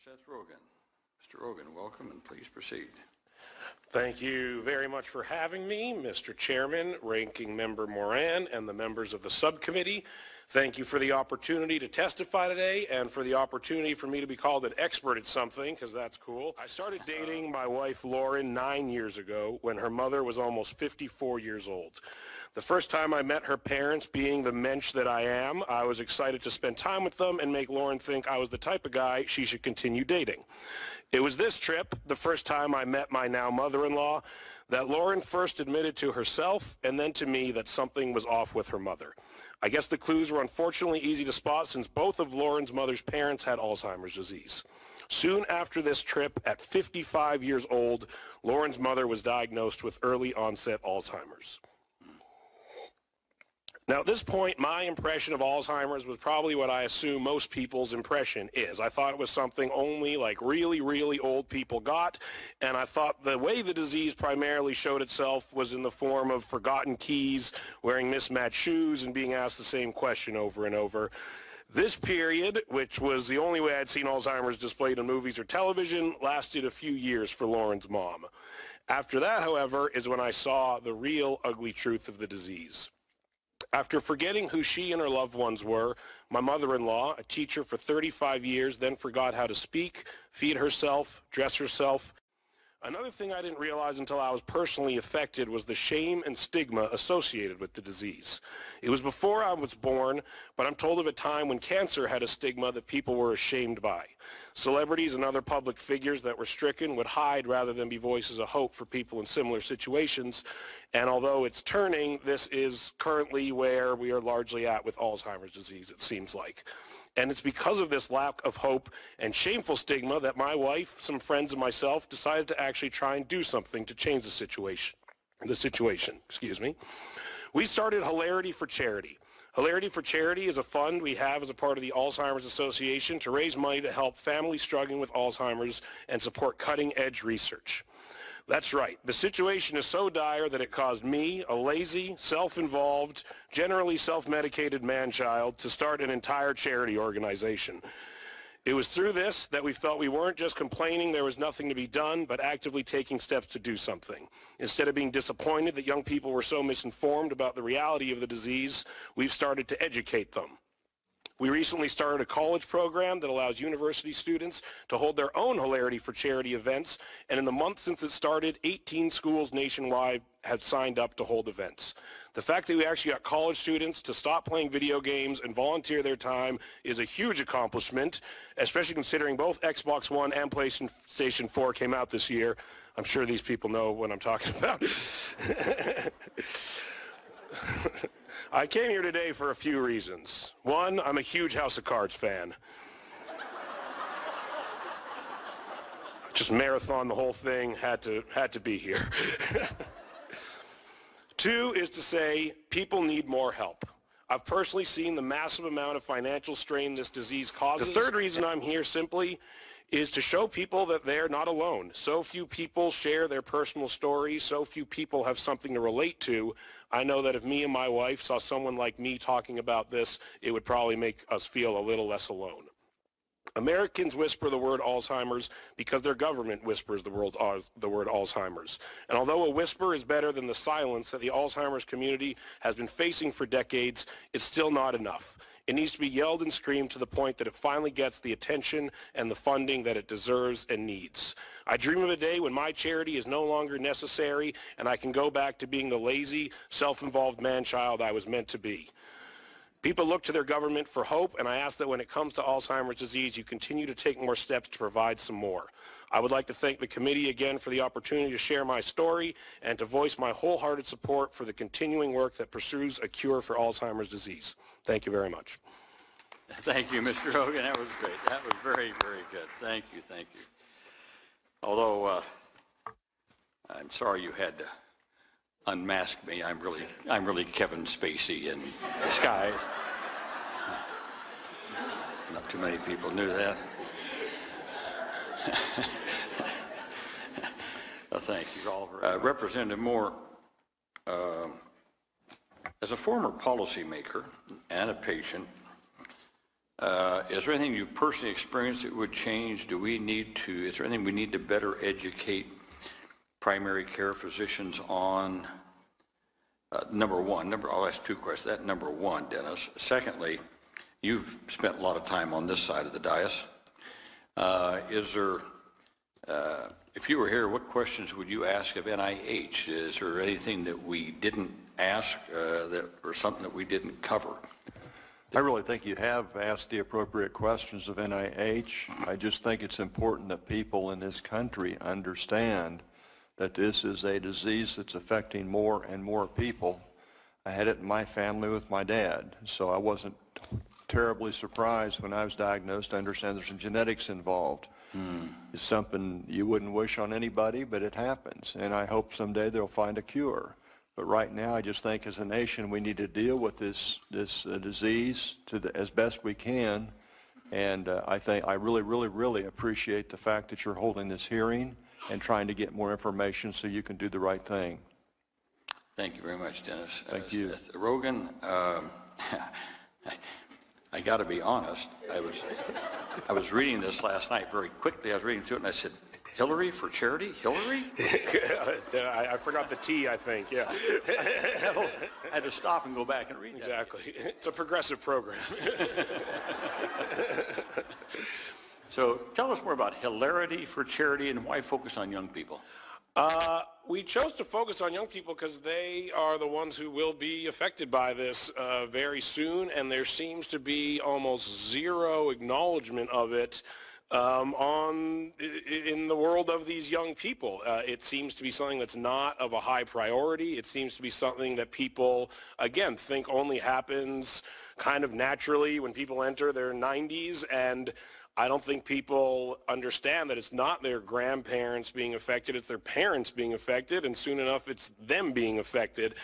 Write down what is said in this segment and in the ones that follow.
Seth Rogan. Mr. Rogan, welcome and please proceed. Thank you very much for having me, Mr. Chairman, Ranking Member Moran, and the members of the subcommittee. Thank you for the opportunity to testify today and for the opportunity for me to be called an expert at something, because that's cool. I started dating my wife, Lauren, 9 years ago when her mother was almost 54 years old. The first time I met her parents, being the mensch that I am, I was excited to spend time with them and make Lauren think I was the type of guy she should continue dating. It was this trip, the first time I met my now mother-in-law, that Lauren first admitted to herself and then to me that something was off with her mother. I guess the clues were unfortunately easy to spot since both of Lauren's mother's parents had Alzheimer's disease. Soon after this trip, at 55 years old, Lauren's mother was diagnosed with early onset Alzheimer's. Now, at this point, my impression of Alzheimer's was probably what I assume most people's impression is. I thought it was something only like really, really old people got, and I thought the way the disease primarily showed itself was in the form of forgotten keys, wearing mismatched shoes, and being asked the same question over and over. This period, which was the only way I'd seen Alzheimer's displayed in movies or television, lasted a few years for Lauren's mom. After that, however, is when I saw the real ugly truth of the disease. After forgetting who she and her loved ones were, my mother-in-law, a teacher for 35 years, then forgot how to speak, feed herself, dress herself. Another thing I didn't realize until I was personally affected was the shame and stigma associated with the disease. It was before I was born, but I'm told of a time when cancer had a stigma that people were ashamed by. Celebrities and other public figures that were stricken would hide rather than be voices of hope for people in similar situations. And although it's turning, this is currently where we are largely at with Alzheimer's disease, it seems like. And it's because of this lack of hope and shameful stigma that my wife, some friends, and myself decided to actually try and do something to change the situation. We started Hilarity for Charity. Hilarity for Charity is a fund we have as a part of the Alzheimer's Association to raise money to help families struggling with Alzheimer's and support cutting-edge research. That's right. The situation is so dire that it caused me, a lazy, self-involved, generally self-medicated man-child, to start an entire charity organization. It was through this that we felt we weren't just complaining there was nothing to be done, but actively taking steps to do something. Instead of being disappointed that young people were so misinformed about the reality of the disease, we've started to educate them. We recently started a college program that allows university students to hold their own Hilarity for Charity events, and in the month since it started, 18 schools nationwide have signed up to hold events. The fact that we actually got college students to stop playing video games and volunteer their time is a huge accomplishment, especially considering both Xbox One and PlayStation 4 came out this year. I'm sure these people know what I'm talking about. I came here today for a few reasons. One, I'm a huge House of Cards fan. Just marathon the whole thing, had to be here. Two is to say people need more help. I've personally seen the massive amount of financial strain this disease causes. The third reason I'm here simply is to show people that they're not alone. So few people share their personal stories. So few people have something to relate to. I know that if me and my wife saw someone like me talking about this, it would probably make us feel a little less alone. Americans whisper the word Alzheimer's because their government whispers the word Alzheimer's. And although a whisper is better than the silence that the Alzheimer's community has been facing for decades, it's still not enough. It needs to be yelled and screamed to the point that it finally gets the attention and the funding that it deserves and needs. I dream of a day when my charity is no longer necessary and I can go back to being the lazy, self-involved man-child I was meant to be. People look to their government for hope, and I ask that when it comes to Alzheimer's disease, you continue to take more steps to provide some more. I would like to thank the committee again for the opportunity to share my story and to voice my wholehearted support for the continuing work that pursues a cure for Alzheimer's disease. Thank you very much. Thank you, Mr. Hogan. That was great. That was very, very good. Thank you, thank you. Although I'm sorry you had to unmask me. I'm really Kevin Spacey in disguise. Not too many people knew that. Well, thank you all very much. Representative Moore, as a former policymaker and a patient, Is there anything you've personally experienced that would change? Is there anything we need to better educate primary care physicians on? Number one, I'll ask two questions. That number one, Dennis. Secondly, you've spent a lot of time on this side of the dais. If you were here, what questions would you ask of NIH? Is there anything that we didn't ask or something that we didn't cover? I really think you have asked the appropriate questions of NIH. I just think it's important that people in this country understand that this is a disease that's affecting more and more people. I had it in my family with my dad, so I wasn't terribly surprised when I was diagnosed. I understand there's some genetics involved. It's something you wouldn't wish on anybody, but it happens, and I hope someday they'll find a cure. But right now, I just think as a nation, we need to deal with this disease as best we can. And I really appreciate the fact that you're holding this hearing and trying to get more information so you can do the right thing. Thank you very much, Dennis. Thank you. Rogan, I got to be honest. I was reading this last night very quickly. I was reading through it, and I said, Hillary for charity? Hillary? I forgot the T, I think, yeah. I had to stop and go back and read that. Exactly. It's a progressive program. So tell us more about Hilarity for Charity and why focus on young people. We chose to focus on young people because they are the ones who will be affected by this very soon, and there seems to be almost zero acknowledgement of it in the world of these young people. It seems to be something that's not of a high priority. It seems to be something that people, again, think only happens kind of naturally when people enter their 90s, and I don't think people understand that it's not their grandparents being affected, it's their parents being affected, and soon enough it's them being affected.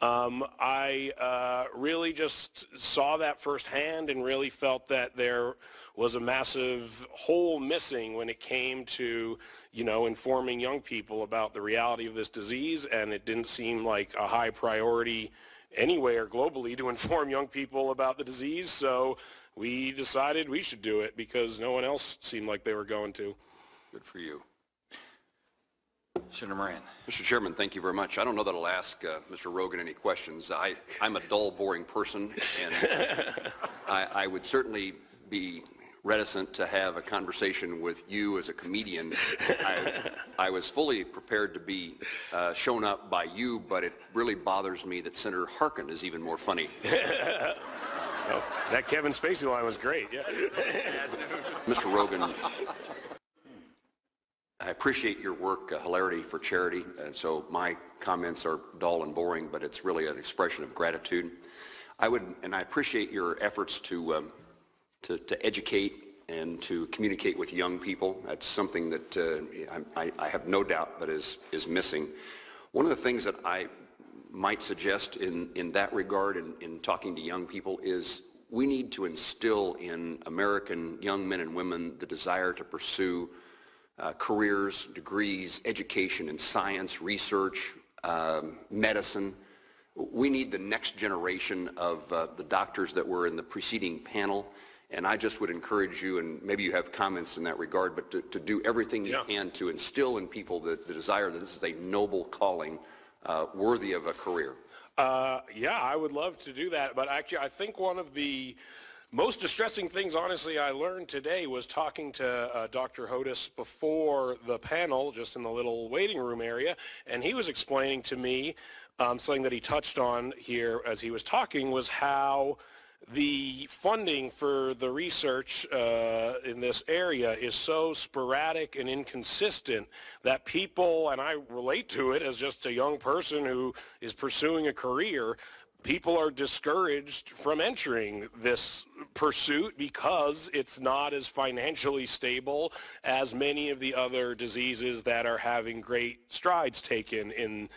I really just saw that firsthand and really felt that there was a massive hole missing when it came to, informing young people about the reality of this disease, and it didn't seem like a high priority anywhere globally to inform young people about the disease, so we decided we should do it because no one else seemed like they were going to. Good for you. Senator Moran. Mr. Chairman, thank you very much. I don't know that I'll ask Mr. Rogan any questions. I'm a dull, boring person, and I would certainly be reticent to have a conversation with you as a comedian. I was fully prepared to be shown up by you, but it really bothers me that Senator Harkin is even more funny. Oh, that Kevin Spacey line was great, yeah. Mr. Rogan, I appreciate your work, Hilarity for Charity, and so my comments are dull and boring, but it's really an expression of gratitude. I appreciate your efforts to educate and to communicate with young people. That's something that I have no doubt that is missing. One of the things that I might suggest in that regard in talking to young people is we need to instill in American young men and women the desire to pursue careers, degrees, education in science, research, medicine. We need the next generation of the doctors that were in the preceding panel, and I just would encourage you, and maybe you have comments in that regard, but to do everything you can to instill in people the desire that this is a noble calling worthy of a career. Yeah, I would love to do that, but actually I think one of the most distressing things, honestly, I learned today was talking to Dr. Hodis before the panel, just in the little waiting room area, and he was explaining to me something that he touched on here as he was talking was how the funding for the research in this area is so sporadic and inconsistent that people, and I relate to it as just a young person who is pursuing a career, people are discouraged from entering this pursuit because it's not as financially stable as many of the other diseases that are having great strides taken in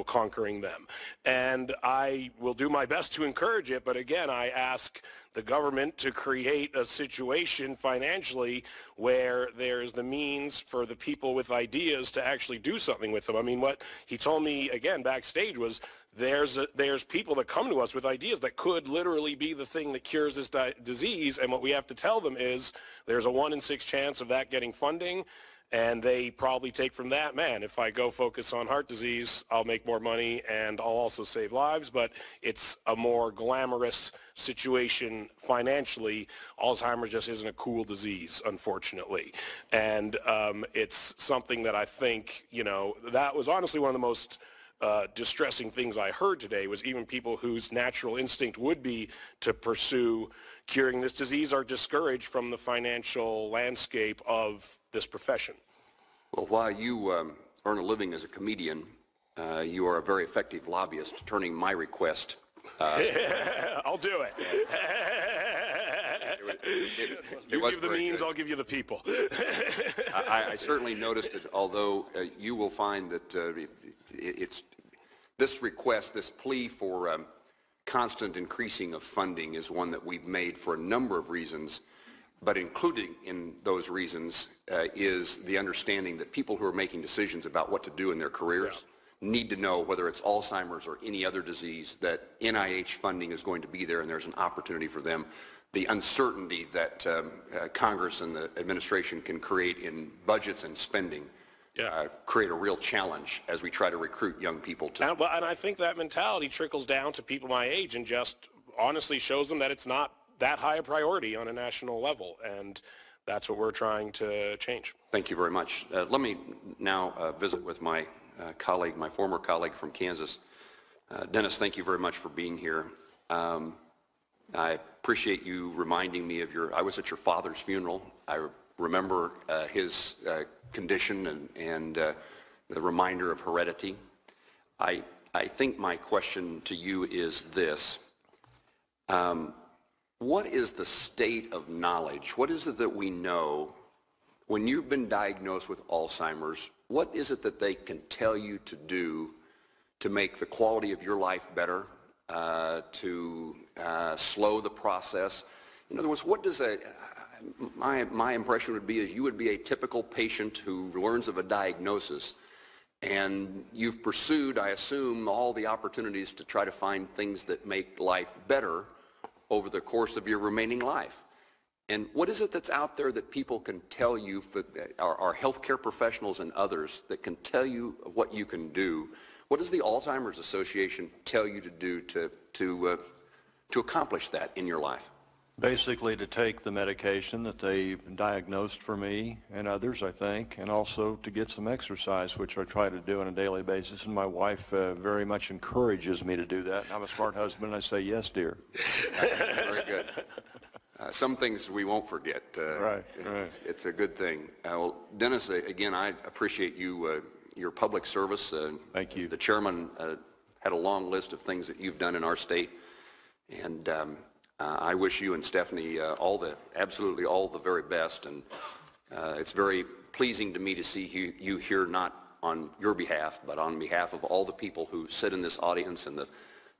conquering them. And I will do my best to encourage it, but again, I ask the government to create a situation financially where there's the means for the people with ideas to actually do something with them. I mean, what he told me, again, backstage was there's people that come to us with ideas that could literally be the thing that cures this disease, and what we have to tell them is there's a 1 in 6 chance of that getting funding. And they probably take from that, man, if I go focus on heart disease, I'll make more money and I'll also save lives, but it's a more glamorous situation financially. Alzheimer's just isn't a cool disease, unfortunately. And it's something that I think, that was honestly one of the most distressing things I heard today, was even people whose natural instinct would be to pursue curing this disease are discouraged from the financial landscape of this profession. Well, while you earn a living as a comedian, you are a very effective lobbyist, turning my request. I'll do it. You give the means, I'll give you the people. I certainly noticed it, although you will find that it's this request, this plea for constant increasing of funding is one that we've made for a number of reasons, but including in those reasons is the understanding that people who are making decisions about what to do in their careers need to know, whether it's Alzheimer's or any other disease, that NIH funding is going to be there and there's an opportunity for them. The uncertainty that Congress and the administration can create in budgets and spending create a real challenge as we try to recruit young people to. And I think that mentality trickles down to people my age and just honestly shows them that it's not that high a priority on a national level, and that's what we're trying to change. Thank you very much. Let me now visit with my colleague, my former colleague from Kansas. Dennis, thank you very much for being here. I appreciate you reminding me of I was at your father's funeral. I remember his condition and the reminder of heredity. I think my question to you is this. What is the state of knowledge? What is it that we know when you've been diagnosed with Alzheimer's? What is it that they can tell you to do to make the quality of your life better, to slow the process? In other words, what does my impression would be is you would be a typical patient who learns of a diagnosis, and you've pursued, I assume, all the opportunities to try to find things that make life better over the course of your remaining life. And what is it that's out there that people can tell you, our healthcare professionals and others, that can tell you of what you can do? What does the Alzheimer's Association tell you to do to accomplish that in your life? Basically to take the medication that they diagnosed for me and others, I think, and also to get some exercise, which I try to do on a daily basis. And my wife very much encourages me to do that. I'm a smart husband, and I say, yes, dear. Very good. Some things we won't forget. Right. It's a good thing. Well, Dennis, again, I appreciate you, your public service. Thank you. The chairman had a long list of things that you've done in our state, and I wish you and Stephanie absolutely all the very best, and it's very pleasing to me to see you here, not on your behalf, but on behalf of all the people who sit in this audience and the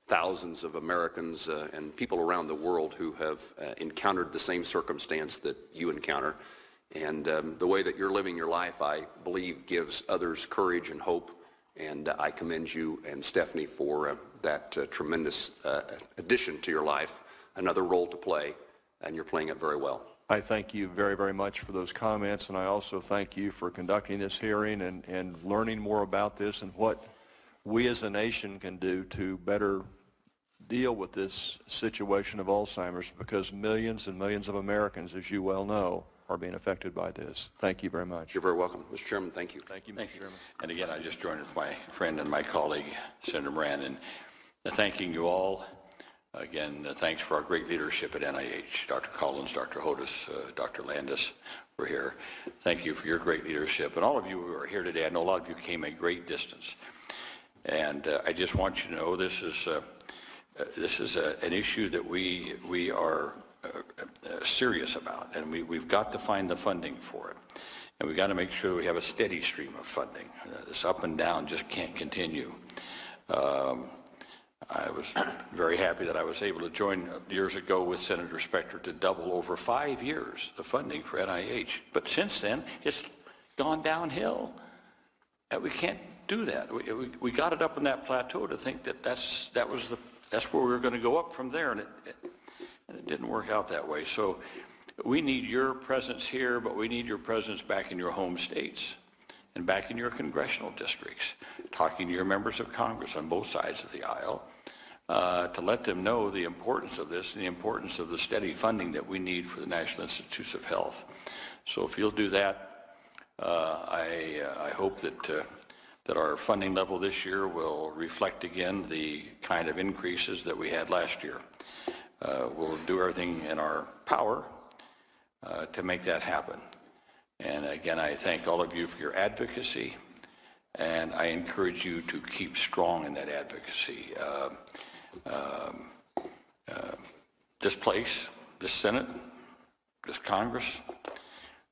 thousands of Americans and people around the world who have encountered the same circumstance that you encounter. And the way that you're living your life, I believe, gives others courage and hope, and I commend you and Stephanie for that tremendous addition to your life. Another role to play, and you're playing it very well. I thank you very, very much for those comments, and I also thank you for conducting this hearing and learning more about this and what we as a nation can do to better deal with this situation of Alzheimer's, because millions and millions of Americans, as you well know, are being affected by this. Thank you very much. You're very welcome. Mr. Chairman, thank you. Thank you, Mr. Chairman. And again, I just joined with my friend and my colleague, Senator Moran, in thanking you all. Again, thanks for our great leadership at NIH. Dr. Collins, Dr. Hodis, Dr. Landis were here. Thank you for your great leadership. And all of you who are here today, I know a lot of you came a great distance. And I just want you to know this is an issue that we are serious about, and we've got to find the funding for it. and we got to make sure we have a steady stream of funding. This up and down just can't continue. I was very happy that I was able to join years ago with Senator Specter to double over 5 years the funding for NIH. But since then, it's gone downhill. And we can't do that. We got it up in that plateau to think that that's where we were going to go up from there, and it didn't work out that way. So we need your presence here, but we need your presence back in your home states and back in your congressional districts, talking to your members of Congress on both sides of the aisle, to let them know the importance of this and the importance of the steady funding that we need for the National Institutes of Health. So if you'll do that, I hope that our funding level this year will reflect again the kind of increases that we had last year. We'll do everything in our power to make that happen. And again, I thank all of you for your advocacy, and I encourage you to keep strong in that advocacy. This place, this Senate, this Congress,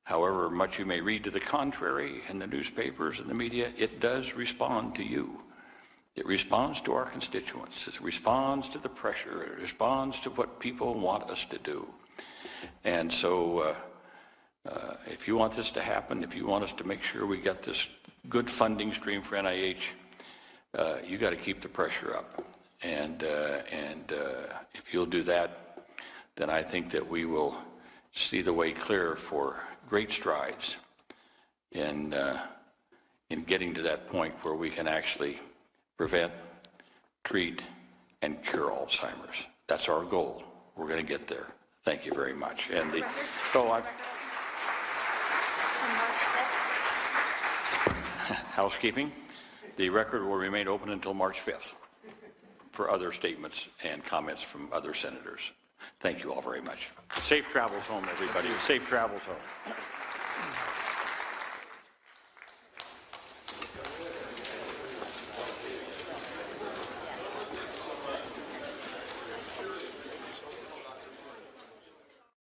however much you may read to the contrary in the newspapers and the media, it does respond to you. It responds to our constituents. It responds to the pressure. It responds to what people want us to do. And so if you want this to happen, if you want us to make sure we got this good funding stream for NIH, you got to keep the pressure up. And if you'll do that, then I think that we will see the way clear for great strides in getting to that point where we can actually prevent, treat, and cure Alzheimer's. That's our goal. We're going to get there. Thank you very much. And housekeeping, the record will remain open until March 5th for other statements and comments from other senators. Thank you all very much. Safe travels home, everybody. Safe travels home.